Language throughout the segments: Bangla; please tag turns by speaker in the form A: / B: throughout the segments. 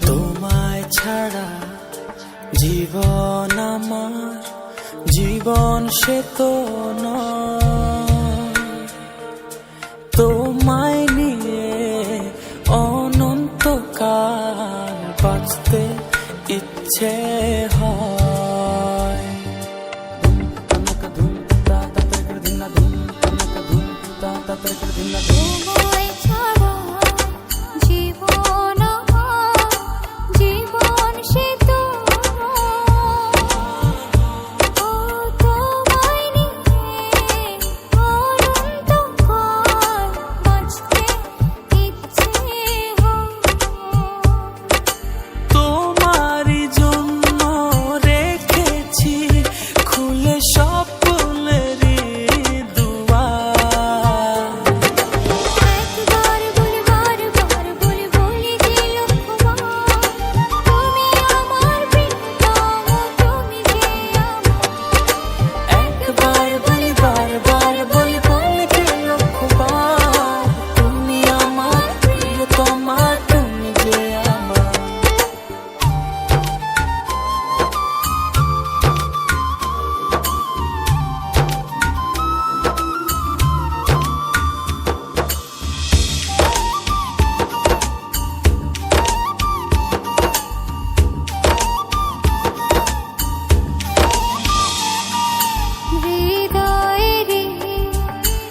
A: তোমায় ছাড়া জীবন আমার জীবন সে তো নয়, তোমায় নিয়ে অনন্তকাল বাঁচতে ইচ্ছে হয়।
B: তোমায় ছাড়া জীবন আমার জীবন সে তো তোমায় নিয়ে অনন্তকাল বাঁচতে ইচ্ছে হয়।
A: তোমারই জন্য রেখেছি খুলে স্বপ্নেরই দুয়ার।
B: একবার বলি বারবার বলি বলি যে লক্ষ্যবার, তুমি আমার প্রিয়তম, তুমি যে আমার।
A: একবার বলি বারবার বলি বলি যে লক্ষ্যবার, তুমি আমার প্রিয়তমা, তুমি যে আমার।
B: হৃদয়েরই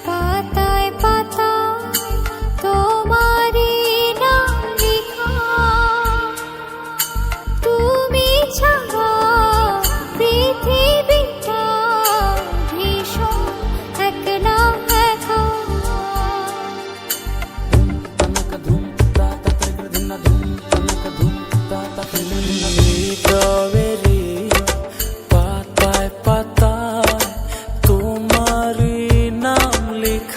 B: পাতায় পাতায় তোমারই নাম লেখা, তুমি ছাড়া পৃথিবীটা ভীষণ একলা একা।
A: হৃদয়েরই পাতায় পাতায় তোমারই নাম লেখা।